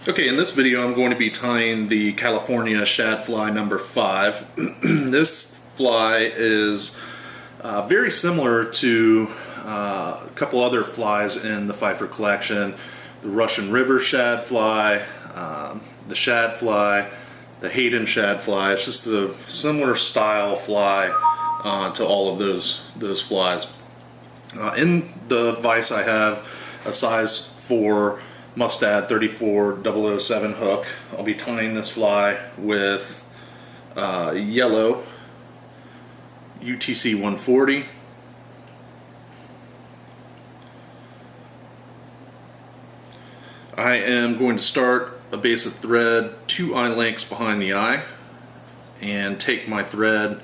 Okay, in this video I'm going to be tying the California Shad Fly number 5. This fly is very similar to a couple other flies in the Pfeiffer collection. The Russian River Shad Fly, the Shad Fly, the Hayden Shad Fly. It's just a similar style fly to all of those flies. In the vise I have a size 4 Mustad 34007 hook. I'll be tying this fly with yellow UTC 140. I am going to start a base of thread 2 eye lengths behind the eye and take my thread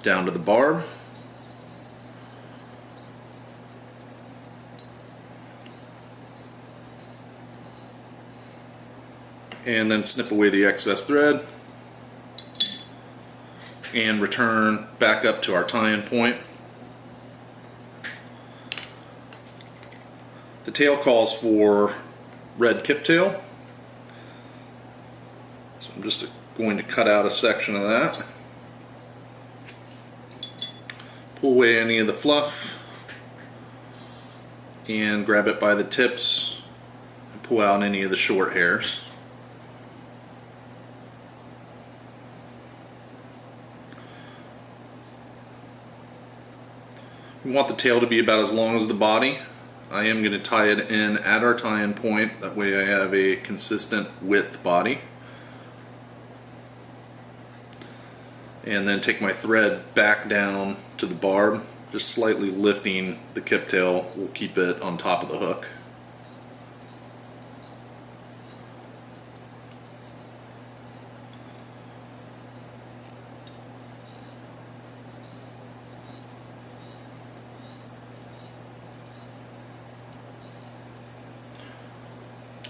down to the barb. And then snip away the excess thread and return back up to our tie-in point. The tail calls for red kiptail, so I'm just going to cut out a section of that, pull away any of the fluff and grab it by the tips and pull out any of the short hairs. We want the tail to be about as long as the body. I am going to tie it in at our tie-in point, that way I have a consistent width body. And then take my thread back down to the barb, just slightly lifting the kip tail will keep it on top of the hook.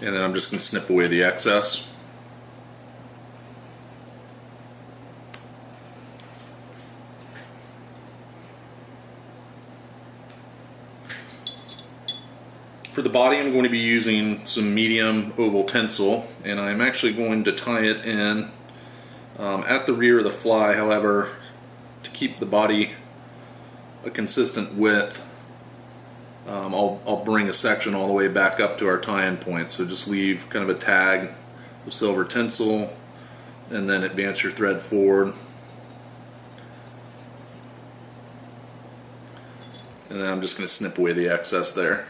And then I'm just going to snip away the excess. For the body I'm going to be using some medium oval tinsel, and I'm actually going to tie it in at the rear of the fly. However, to keep the body a consistent width, I'll bring a section all the way back up to our tie-in point, so just leave kind of a tag of silver tinsel and then advance your thread forward, and then I'm just going to snip away the excess there.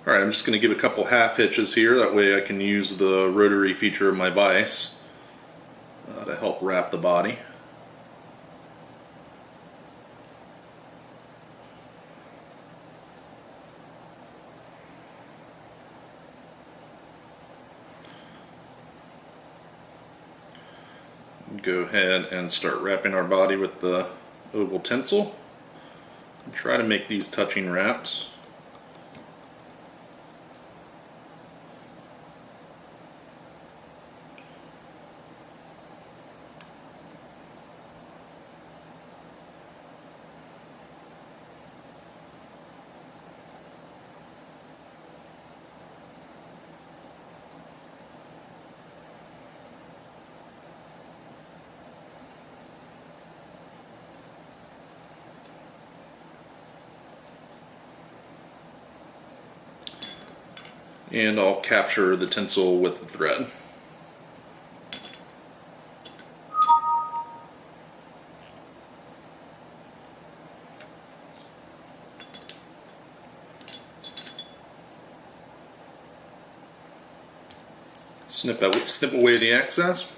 Alright, I'm just going to give a couple half hitches here, that way I can use the rotary feature of my vise to help wrap the body. Go ahead and start wrapping our body with the oval tinsel. And try to make these touching wraps. And I'll capture the tinsel with the thread. Snip away the excess.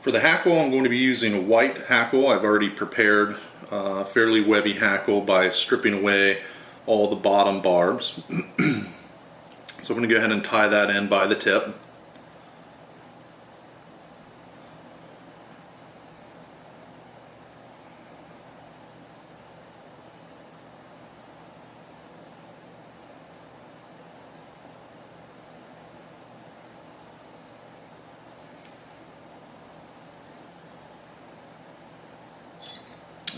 For the hackle, I'm going to be using a white hackle. I've already prepared a fairly webby hackle by stripping away all the bottom barbs. So I'm going to go ahead and tie that in by the tip.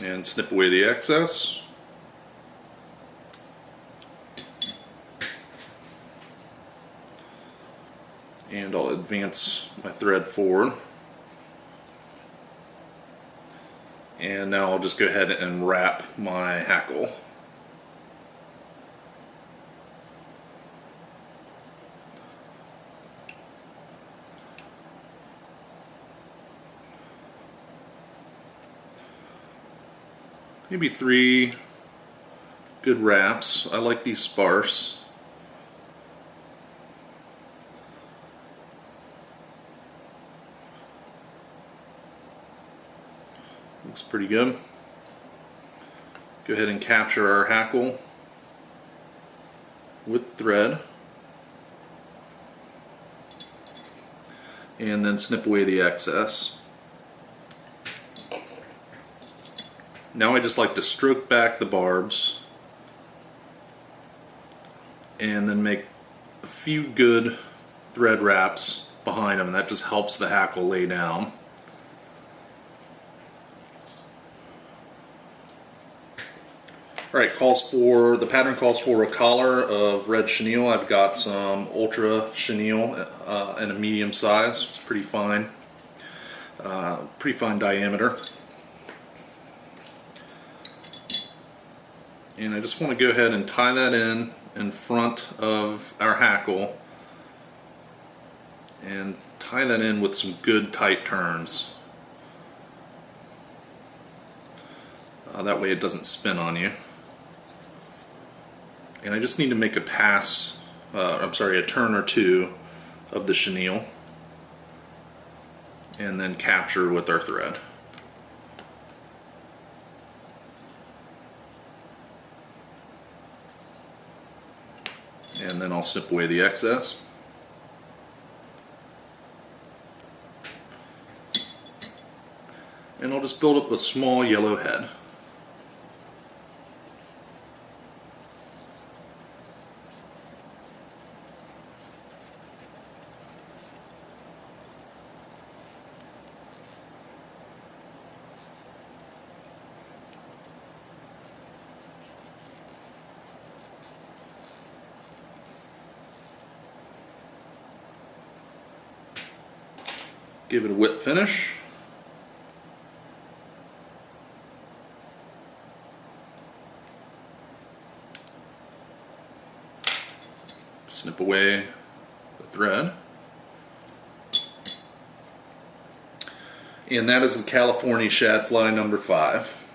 and snip away the excess. And I'll advance my thread forward. And now I'll just go ahead and wrap my hackle. Maybe 3 good wraps. I like these sparse. Looks pretty good. Go ahead and capture our hackle with thread and then snip away the excess. Now I just like to stroke back the barbs and then make a few good thread wraps behind them, and that just helps the hackle lay down. Alright, the pattern calls for a collar of red chenille. I've got some ultra chenille in a medium size. It's pretty fine diameter. And I just want to go ahead and tie that in front of our hackle and tie that in with some good tight turns. That way it doesn't spin on you. And I just need to make a a turn or two of the chenille and then capture with our thread. And then I'll snip away the excess. And I'll just build up a small yellow head. Give it a whip finish. Snip away the thread. And that is the California Shad Fly number 5.